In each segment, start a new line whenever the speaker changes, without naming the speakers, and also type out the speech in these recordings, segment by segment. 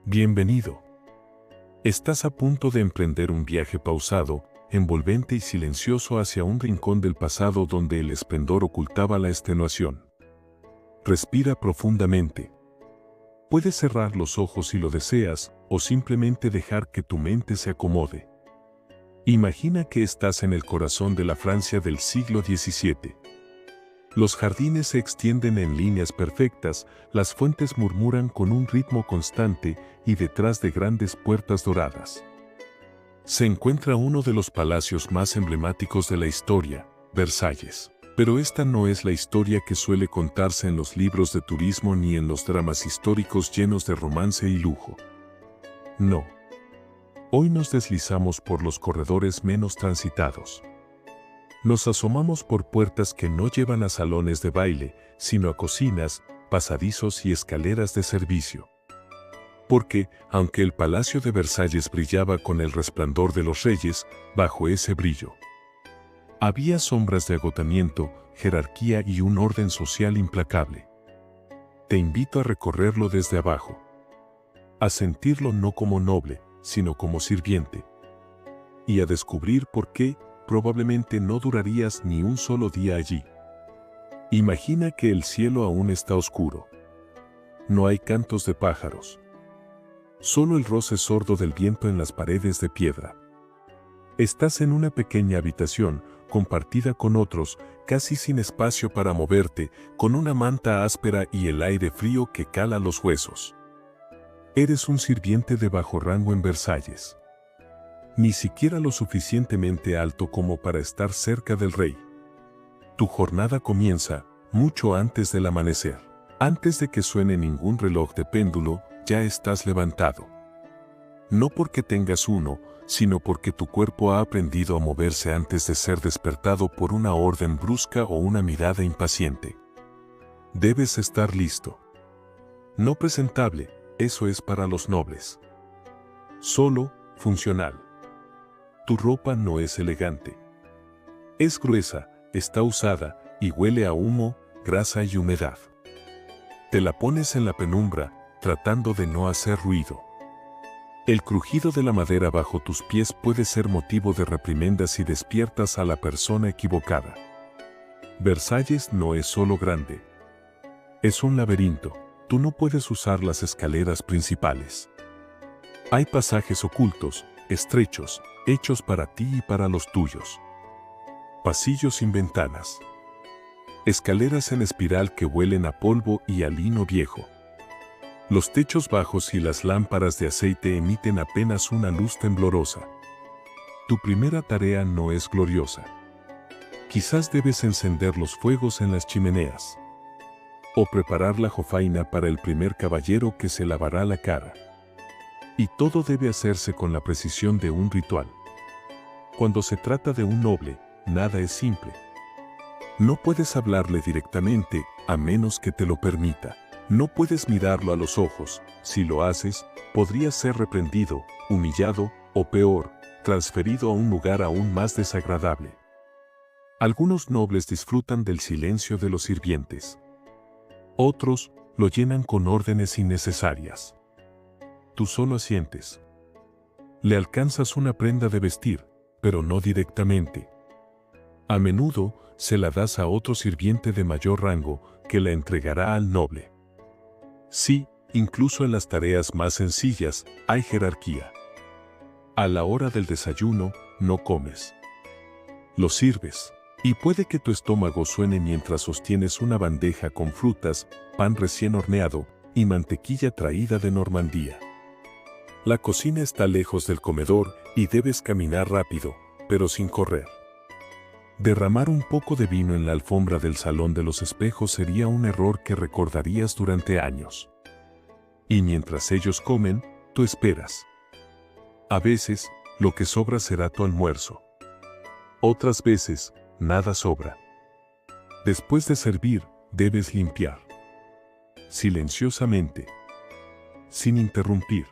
Bienvenido. Estás a punto de emprender un viaje pausado, envolvente y silencioso hacia un rincón del pasado donde el esplendor ocultaba la extenuación. Respira profundamente. Puedes cerrar los ojos si lo deseas, o simplemente dejar que tu mente se acomode. Imagina que estás en el corazón de la Francia del siglo XVII. Los jardines se extienden en líneas perfectas, las fuentes murmuran con un ritmo constante y detrás de grandes puertas doradas se encuentra uno de los palacios más emblemáticos de la historia, Versalles. Pero esta no es la historia que suele contarse en los libros de turismo ni en los dramas históricos llenos de romance y lujo. No. Hoy nos deslizamos por los corredores menos transitados. Nos asomamos por puertas que no llevan a salones de baile, sino a cocinas, pasadizos y escaleras de servicio. Porque, aunque el Palacio de Versalles brillaba con el resplandor de los reyes, bajo ese brillo había sombras de agotamiento, jerarquía y un orden social implacable. Te invito a recorrerlo desde abajo, a sentirlo no como noble, sino como sirviente, y a descubrir por qué probablemente no durarías ni un solo día allí. Imagina que el cielo aún está oscuro. No hay cantos de pájaros. Solo el roce sordo del viento en las paredes de piedra. Estás en una pequeña habitación, compartida con otros, casi sin espacio para moverte, con una manta áspera y el aire frío que cala los huesos. Eres un sirviente de bajo rango en Versalles. Ni siquiera lo suficientemente alto como para estar cerca del rey. Tu jornada comienza mucho antes del amanecer. Antes de que suene ningún reloj de péndulo, ya estás levantado. No porque tengas uno, sino porque tu cuerpo ha aprendido a moverse antes de ser despertado por una orden brusca o una mirada impaciente. Debes estar listo. No presentable, eso es para los nobles. Solo, funcional. Tu ropa no es elegante. Es gruesa, está usada, y huele a humo, grasa y humedad. Te la pones en la penumbra, tratando de no hacer ruido. El crujido de la madera bajo tus pies puede ser motivo de reprimenda si despiertas a la persona equivocada. Versalles no es solo grande. Es un laberinto. Tú no puedes usar las escaleras principales. Hay pasajes ocultos, estrechos, hechos para ti y para los tuyos. Pasillos sin ventanas. Escaleras en espiral que huelen a polvo y a lino viejo. Los techos bajos y las lámparas de aceite emiten apenas una luz temblorosa. Tu primera tarea no es gloriosa. Quizás debes encender los fuegos en las chimeneas. O preparar la jofaina para el primer caballero que se lavará la cara. Y todo debe hacerse con la precisión de un ritual. Cuando se trata de un noble, nada es simple. No puedes hablarle directamente, a menos que te lo permita. No puedes mirarlo a los ojos. Si lo haces, podrías ser reprendido, humillado, o peor, transferido a un lugar aún más desagradable. Algunos nobles disfrutan del silencio de los sirvientes. Otros lo llenan con órdenes innecesarias. Tú solo asientes. Le alcanzas una prenda de vestir, pero no directamente. A menudo, se la das a otro sirviente de mayor rango, que la entregará al noble. Sí, incluso en las tareas más sencillas, hay jerarquía. A la hora del desayuno, no comes. Lo sirves. Y puede que tu estómago suene mientras sostienes una bandeja con frutas, pan recién horneado y mantequilla traída de Normandía. La cocina está lejos del comedor y debes caminar rápido, pero sin correr. Derramar un poco de vino en la alfombra del salón de los espejos sería un error que recordarías durante años. Y mientras ellos comen, tú esperas. A veces, lo que sobra será tu almuerzo. Otras veces, nada sobra. Después de servir, debes limpiar. Silenciosamente. Sin interrumpir.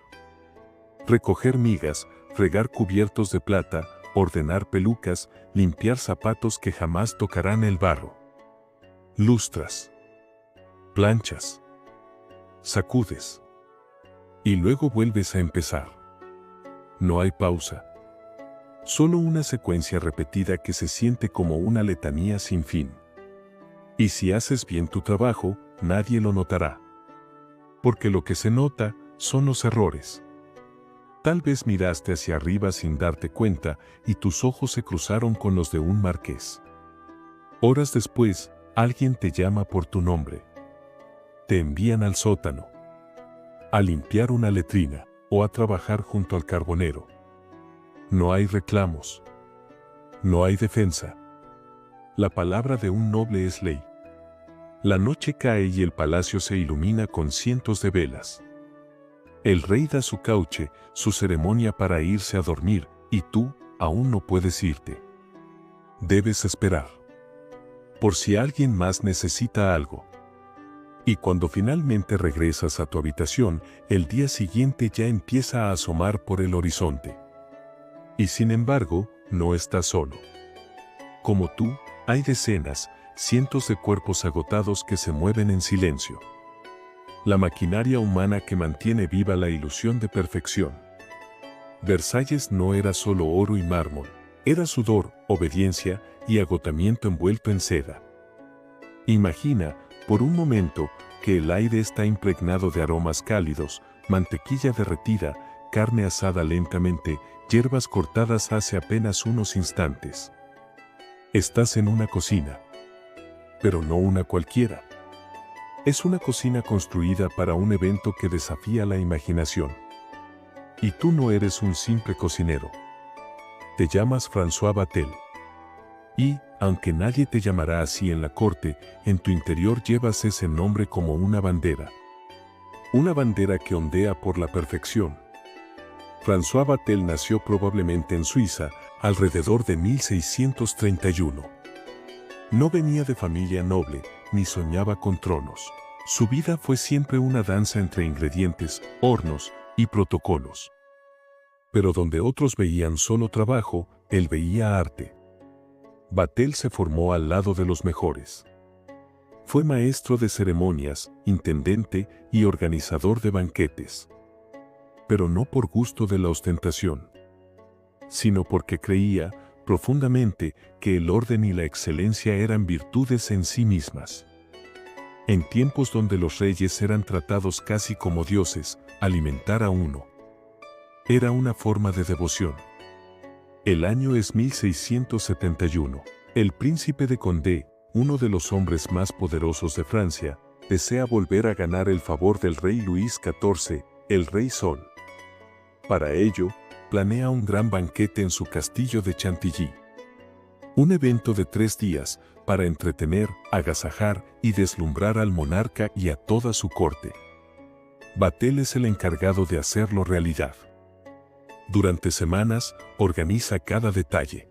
Recoger migas, fregar cubiertos de plata, ordenar pelucas, limpiar zapatos que jamás tocarán el barro. Lustras. Planchas. Sacudes. Y luego vuelves a empezar. No hay pausa. Solo una secuencia repetida que se siente como una letanía sin fin. Y si haces bien tu trabajo, nadie lo notará. Porque lo que se nota son los errores. Tal vez miraste hacia arriba sin darte cuenta y tus ojos se cruzaron con los de un marqués. Horas después, alguien te llama por tu nombre. Te envían al sótano, a limpiar una letrina o a trabajar junto al carbonero. No hay reclamos. No hay defensa. La palabra de un noble es ley. La noche cae y el palacio se ilumina con cientos de velas. El rey da su cauce, su ceremonia para irse a dormir, y tú aún no puedes irte. Debes esperar. Por si alguien más necesita algo. Y cuando finalmente regresas a tu habitación, el día siguiente ya empieza a asomar por el horizonte. Y sin embargo, no estás solo. Como tú, hay decenas, cientos de cuerpos agotados que se mueven en silencio. La maquinaria humana que mantiene viva la ilusión de perfección. Versalles no era solo oro y mármol, era sudor, obediencia y agotamiento envuelto en seda. Imagina, por un momento, que el aire está impregnado de aromas cálidos, mantequilla derretida, carne asada lentamente, hierbas cortadas hace apenas unos instantes. Estás en una cocina. Pero no una cualquiera. Es una cocina construida para un evento que desafía la imaginación. Y tú no eres un simple cocinero. Te llamas François Vatel. Y, aunque nadie te llamará así en la corte, en tu interior llevas ese nombre como una bandera. Una bandera que ondea por la perfección. François Vatel nació probablemente en Suiza, alrededor de 1631. No venía de familia noble, ni soñaba con tronos. Su vida fue siempre una danza entre ingredientes, hornos y protocolos. Pero donde otros veían solo trabajo, él veía arte. Vatel se formó al lado de los mejores. Fue maestro de ceremonias, intendente y organizador de banquetes. Pero no por gusto de la ostentación, sino porque creía profundamente que el orden y la excelencia eran virtudes en sí mismas. En tiempos donde los reyes eran tratados casi como dioses, alimentar a uno era una forma de devoción. El año es 1671. El príncipe de Condé, uno de los hombres más poderosos de Francia, desea volver a ganar el favor del rey Luis XIV, el Rey Sol. Para ello, planea un gran banquete en su castillo de Chantilly. Un evento de 3 días para entretener, agasajar y deslumbrar al monarca y a toda su corte. Vatel es el encargado de hacerlo realidad. Durante semanas, organiza cada detalle.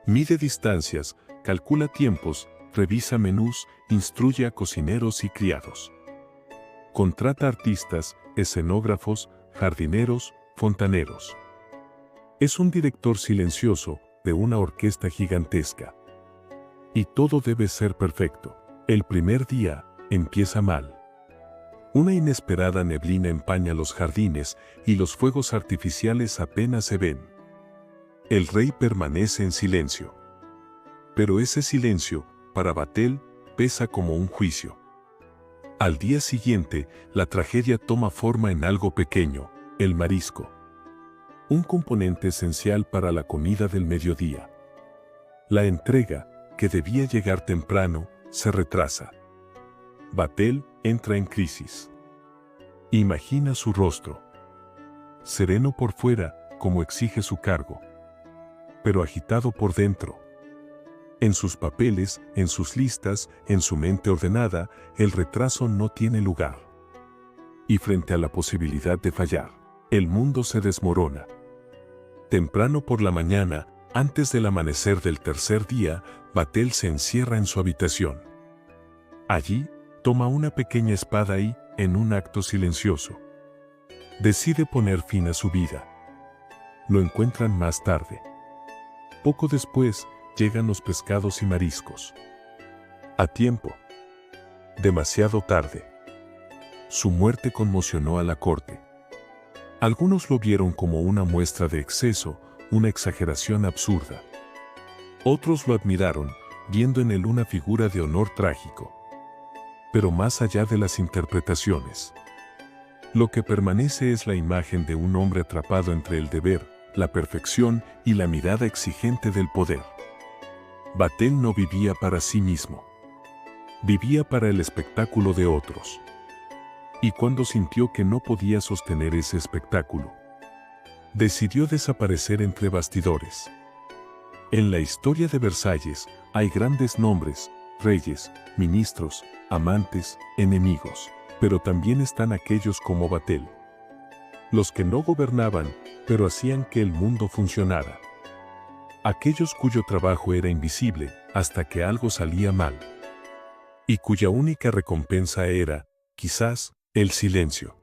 Mide distancias, calcula tiempos, revisa menús, instruye a cocineros y criados. Contrata artistas, escenógrafos, jardineros, fontaneros. Es un director silencioso de una orquesta gigantesca. Y todo debe ser perfecto. El primer día empieza mal. Una inesperada neblina empaña los jardines y los fuegos artificiales apenas se ven. El rey permanece en silencio. Pero ese silencio, para Vatel, pesa como un juicio. Al día siguiente, la tragedia toma forma en algo pequeño, el marisco. Un componente esencial para la comida del mediodía. La entrega, que debía llegar temprano, se retrasa. Vatel entra en crisis. Imagina su rostro. Sereno por fuera, como exige su cargo. Pero agitado por dentro. En sus papeles, en sus listas, en su mente ordenada, el retraso no tiene lugar. Y frente a la posibilidad de fallar, el mundo se desmorona. Temprano por la mañana, antes del amanecer del tercer día, Vatel se encierra en su habitación. Allí, toma una pequeña espada y, en un acto silencioso, decide poner fin a su vida. Lo encuentran más tarde. Poco después, llegan los pescados y mariscos. A tiempo. Demasiado tarde. Su muerte conmocionó a la corte. Algunos lo vieron como una muestra de exceso, una exageración absurda. Otros lo admiraron, viendo en él una figura de honor trágico. Pero más allá de las interpretaciones, lo que permanece es la imagen de un hombre atrapado entre el deber, la perfección y la mirada exigente del poder. Vatel no vivía para sí mismo. Vivía para el espectáculo de otros. Y cuando sintió que no podía sostener ese espectáculo, decidió desaparecer entre bastidores. En la historia de Versalles hay grandes nombres, reyes, ministros, amantes, enemigos, pero también están aquellos como Vatel. Los que no gobernaban, pero hacían que el mundo funcionara. Aquellos cuyo trabajo era invisible hasta que algo salía mal. Y cuya única recompensa era, quizás, el silencio.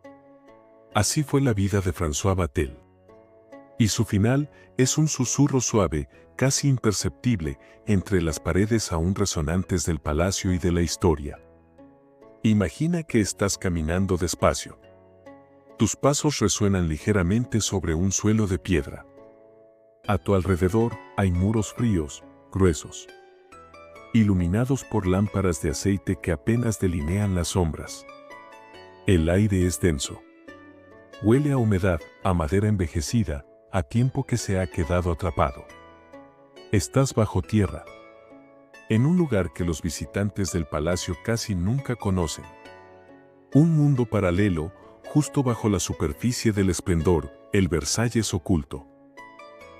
Así fue la vida de François Vatel. Y su final es un susurro suave, casi imperceptible, entre las paredes aún resonantes del palacio y de la historia. Imagina que estás caminando despacio. Tus pasos resuenan ligeramente sobre un suelo de piedra. A tu alrededor hay muros fríos, gruesos, iluminados por lámparas de aceite que apenas delinean las sombras. El aire es denso. Huele a humedad, a madera envejecida, a tiempo que se ha quedado atrapado. Estás bajo tierra, en un lugar que los visitantes del palacio casi nunca conocen. Un mundo paralelo, justo bajo la superficie del esplendor, el Versalles oculto.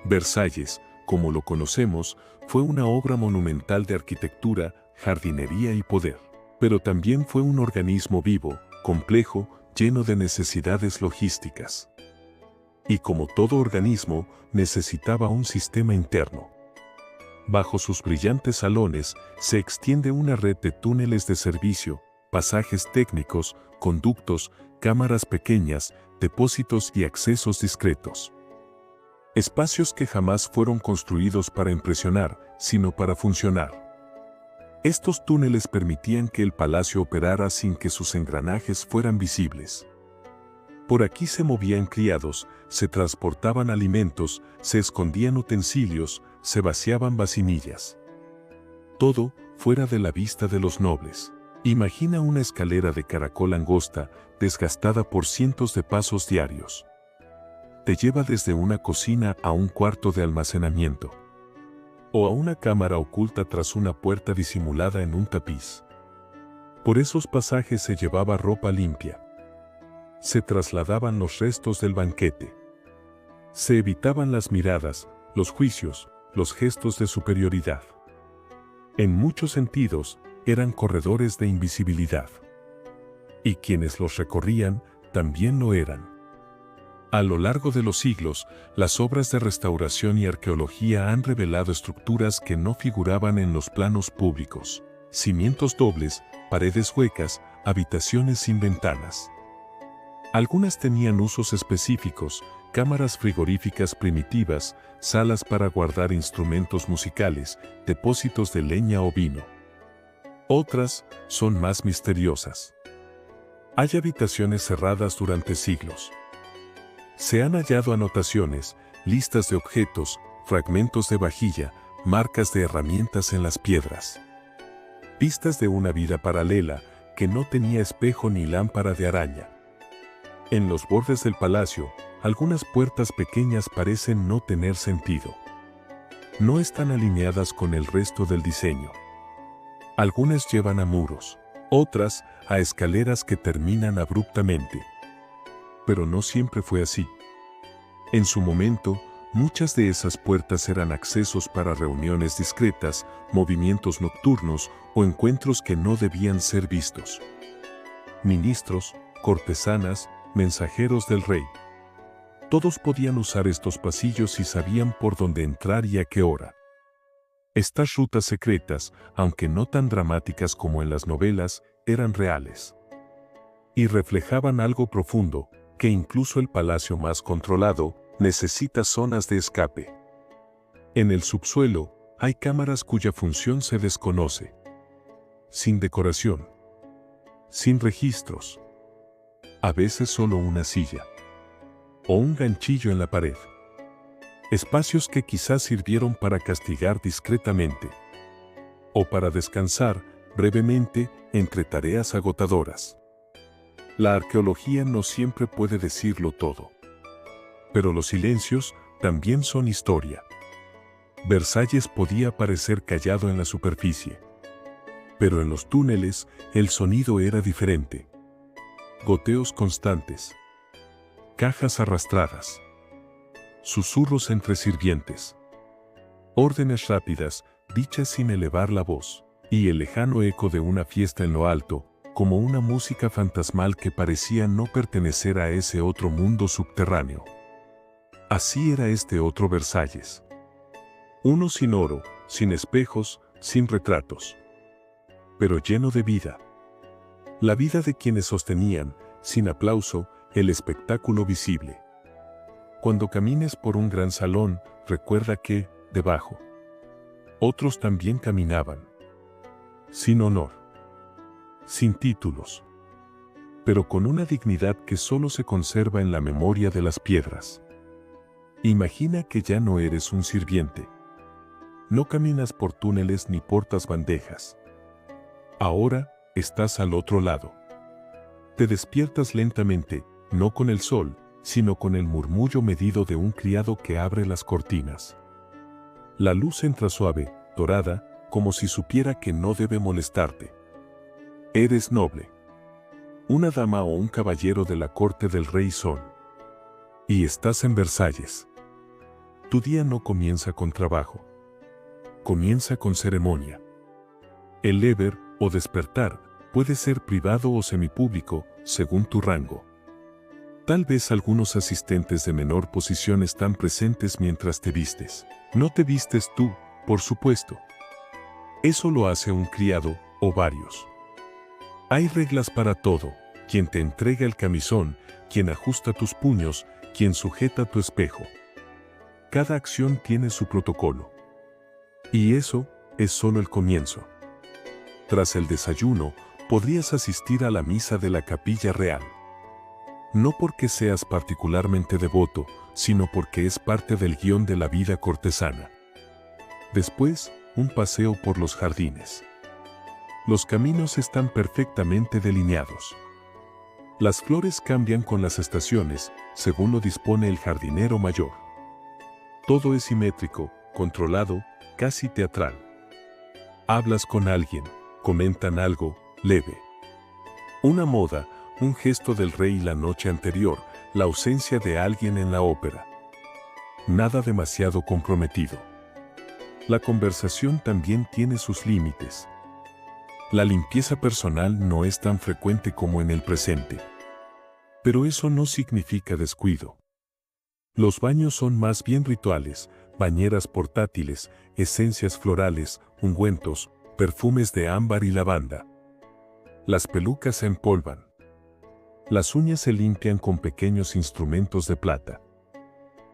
Versalles, como lo conocemos, fue una obra monumental de arquitectura, jardinería y poder. Pero también fue un organismo vivo, complejo, lleno de necesidades logísticas. Y como todo organismo, necesitaba un sistema interno. Bajo sus brillantes salones se extiende una red de túneles de servicio, pasajes técnicos, conductos, cámaras pequeñas, depósitos y accesos discretos. Espacios que jamás fueron construidos para impresionar, sino para funcionar. Estos túneles permitían que el palacio operara sin que sus engranajes fueran visibles. Por aquí se movían criados, se transportaban alimentos, se escondían utensilios, se vaciaban vasinillas. Todo fuera de la vista de los nobles. Imagina una escalera de caracol angosta, desgastada por cientos de pasos diarios. Te lleva desde una cocina a un cuarto de almacenamiento. O a una cámara oculta tras una puerta disimulada en un tapiz. Por esos pasajes se llevaba ropa limpia. Se trasladaban los restos del banquete. Se evitaban las miradas, los juicios, los gestos de superioridad. En muchos sentidos, eran corredores de invisibilidad. Y quienes los recorrían, también lo eran. A lo largo de los siglos, las obras de restauración y arqueología han revelado estructuras que no figuraban en los planos públicos. Cimientos dobles, paredes huecas, habitaciones sin ventanas. Algunas tenían usos específicos, cámaras frigoríficas primitivas, salas para guardar instrumentos musicales, depósitos de leña o vino. Otras son más misteriosas. Hay habitaciones cerradas durante siglos. Se han hallado anotaciones, listas de objetos, fragmentos de vajilla, marcas de herramientas en las piedras. Pistas de una vida paralela que no tenía espejo ni lámpara de araña. En los bordes del palacio, algunas puertas pequeñas parecen no tener sentido. No están alineadas con el resto del diseño. Algunas llevan a muros, otras a escaleras que terminan abruptamente. Pero no siempre fue así. En su momento, muchas de esas puertas eran accesos para reuniones discretas, movimientos nocturnos o encuentros que no debían ser vistos. Ministros, cortesanas, mensajeros del rey. Todos podían usar estos pasillos y sabían por dónde entrar y a qué hora. Estas rutas secretas, aunque no tan dramáticas como en las novelas, eran reales. Y reflejaban algo profundo, que incluso el palacio más controlado necesita zonas de escape. En el subsuelo, hay cámaras cuya función se desconoce. Sin decoración. Sin registros. A veces solo una silla. o un ganchillo en la pared. Espacios que quizás sirvieron para castigar discretamente o para descansar brevemente entre tareas agotadoras. La arqueología no siempre puede decirlo todo. Pero los silencios también son historia. Versalles podía parecer callado en la superficie. Pero en los túneles el sonido era diferente. Goteos constantes. Cajas arrastradas. Susurros entre sirvientes. Órdenes rápidas, dichas sin elevar la voz. Y el lejano eco de una fiesta en lo alto, como una música fantasmal que parecía no pertenecer a ese otro mundo subterráneo. Así era este otro Versalles. Uno sin oro, sin espejos, sin retratos. Pero lleno de vida. La vida de quienes sostenían, sin aplauso, el espectáculo visible. Cuando camines por un gran salón, recuerda que, debajo, otros también caminaban. Sin honor. Sin títulos. Pero con una dignidad que solo se conserva en la memoria de las piedras. Imagina que ya no eres un sirviente. No caminas por túneles ni portas bandejas. Ahora, estás al otro lado. Te despiertas lentamente, no con el sol, sino con el murmullo medido de un criado que abre las cortinas. La luz entra suave, dorada, como si supiera que no debe molestarte. Eres noble. Una dama o un caballero de la corte del rey son. Y estás en Versalles. Tu día no comienza con trabajo. Comienza con ceremonia. El lever, o despertar, puede ser privado o semipúblico, según tu rango. Tal vez algunos asistentes de menor posición están presentes mientras te vistes. No te vistes tú, por supuesto. Eso lo hace un criado, o varios. Hay reglas para todo: quien te entrega el camisón, quien ajusta tus puños, quien sujeta tu espejo. Cada acción tiene su protocolo. Y eso es solo el comienzo. Tras el desayuno, podrías asistir a la misa de la Capilla Real. No porque seas particularmente devoto, sino porque es parte del guión de la vida cortesana. Después, un paseo por los jardines. Los caminos están perfectamente delineados. Las flores cambian con las estaciones, según lo dispone el jardinero mayor. Todo es simétrico, controlado, casi teatral. Hablas con alguien, comentan algo, leve. Una moda, un gesto del rey la noche anterior, la ausencia de alguien en la ópera. Nada demasiado comprometido. La conversación también tiene sus límites. La limpieza personal no es tan frecuente como en el presente. Pero eso no significa descuido. Los baños son más bien rituales, bañeras portátiles, esencias florales, ungüentos, perfumes de ámbar y lavanda. Las pelucas se empolvan. Las uñas se limpian con pequeños instrumentos de plata.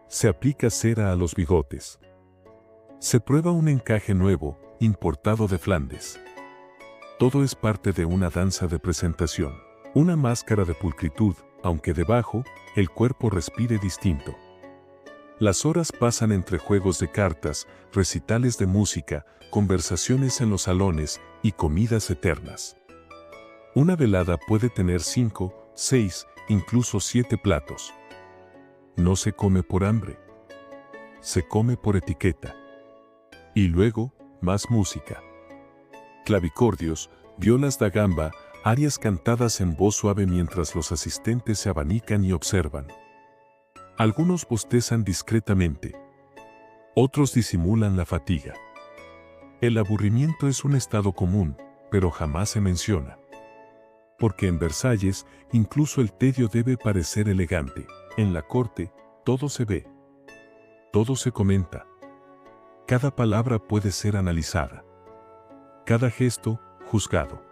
Se aplica cera a los bigotes. Se prueba un encaje nuevo, importado de Flandes. Todo es parte de una danza de presentación. Una máscara de pulcritud, aunque debajo, el cuerpo respire distinto. Las horas pasan entre juegos de cartas, recitales de música, conversaciones en los salones y comidas eternas. Una velada puede tener 5, 6, incluso 7 platos. No se come por hambre. Se come por etiqueta. Y luego, más música. Clavicordios, violas da gamba, arias cantadas en voz suave mientras los asistentes se abanican y observan. Algunos bostezan discretamente. Otros disimulan la fatiga. El aburrimiento es un estado común, pero jamás se menciona. Porque en Versalles, incluso el tedio debe parecer elegante. En la corte, todo se ve. Todo se comenta. Cada palabra puede ser analizada. Cada gesto, juzgado.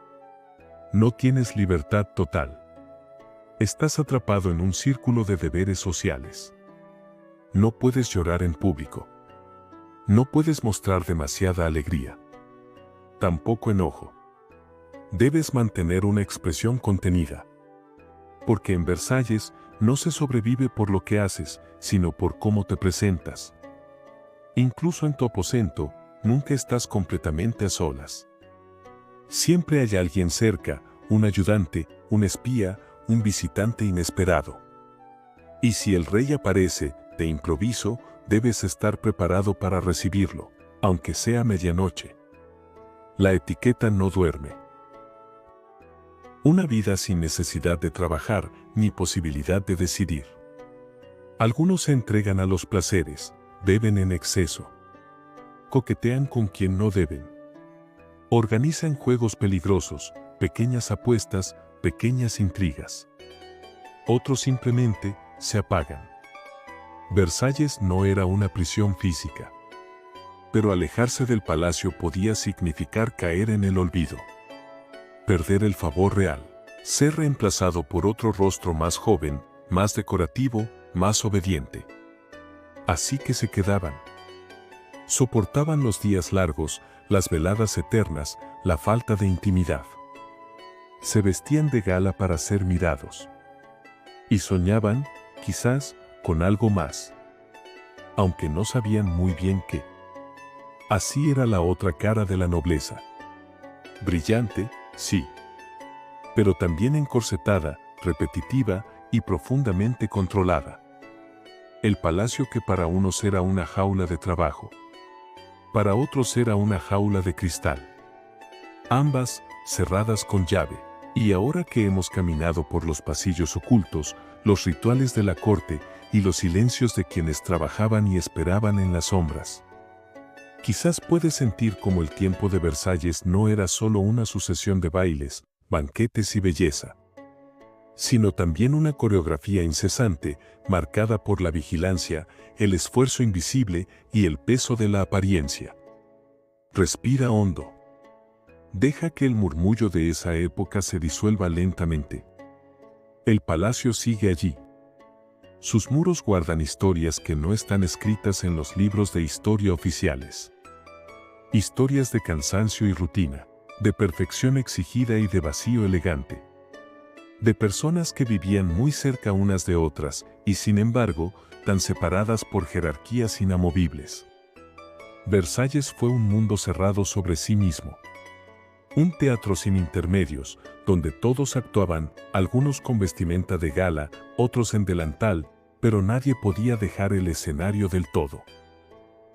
No tienes libertad total. Estás atrapado en un círculo de deberes sociales. No puedes llorar en público. No puedes mostrar demasiada alegría. Tampoco enojo. Debes mantener una expresión contenida. Porque en Versalles no se sobrevive por lo que haces, sino por cómo te presentas. Incluso en tu aposento, nunca estás completamente a solas. Siempre hay alguien cerca, un ayudante, un espía, un visitante inesperado. Y si el rey aparece, de improviso, debes estar preparado para recibirlo, aunque sea medianoche. La etiqueta no duerme. Una vida sin necesidad de trabajar ni posibilidad de decidir. Algunos se entregan a los placeres, beben en exceso. Coquetean con quien no deben. Organizan juegos peligrosos, pequeñas apuestas, pequeñas intrigas. Otros simplemente se apagan. Versalles no era una prisión física. Pero alejarse del palacio podía significar caer en el olvido. Perder el favor real. Ser reemplazado por otro rostro más joven, más decorativo, más obediente. Así que se quedaban. Soportaban los días largos, las veladas eternas, la falta de intimidad. Se vestían de gala para ser mirados. Y soñaban, quizás, con algo más. Aunque no sabían muy bien qué. Así era la otra cara de la nobleza. Brillante, sí. Pero también encorsetada, repetitiva y profundamente controlada. El palacio que para unos era una jaula de trabajo. Para otros era una jaula de cristal. Ambas cerradas con llave. Y ahora que hemos caminado por los pasillos ocultos, los rituales de la corte y los silencios de quienes trabajaban y esperaban en las sombras. Quizás puedes sentir como el tiempo de Versalles no era solo una sucesión de bailes, banquetes y belleza, sino también una coreografía incesante, marcada por la vigilancia, el esfuerzo invisible y el peso de la apariencia. Respira hondo. Deja que el murmullo de esa época se disuelva lentamente. El palacio sigue allí. Sus muros guardan historias que no están escritas en los libros de historia oficiales. Historias de cansancio y rutina, de perfección exigida y de vacío elegante. De personas que vivían muy cerca unas de otras y sin embargo, tan separadas por jerarquías inamovibles. Versalles fue un mundo cerrado sobre sí mismo. Un teatro sin intermedios, donde todos actuaban, algunos con vestimenta de gala, otros en delantal, pero nadie podía dejar el escenario del todo.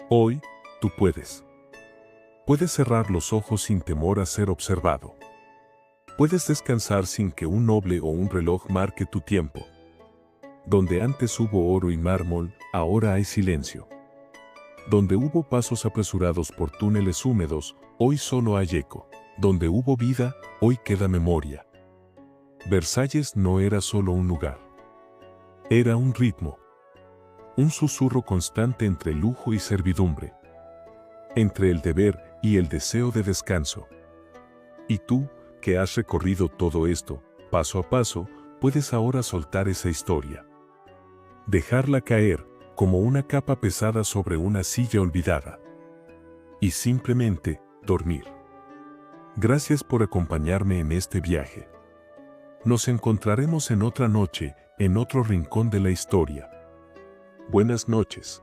Hoy, tú puedes. Puedes cerrar los ojos sin temor a ser observado. Puedes descansar sin que un noble o un reloj marque tu tiempo. Donde antes hubo oro y mármol, ahora hay silencio. Donde hubo pasos apresurados por túneles húmedos, hoy solo hay eco. Donde hubo vida, hoy queda memoria. Versalles no era solo un lugar. Era un ritmo. Un susurro constante entre lujo y servidumbre. Entre el deber y el deseo de descanso. Y tú, que has recorrido todo esto, paso a paso, puedes ahora soltar esa historia. Dejarla caer, como una capa pesada sobre una silla olvidada. Y simplemente, dormir. Gracias por acompañarme en este viaje. Nos encontraremos en otra noche, en otro rincón de la historia. Buenas noches.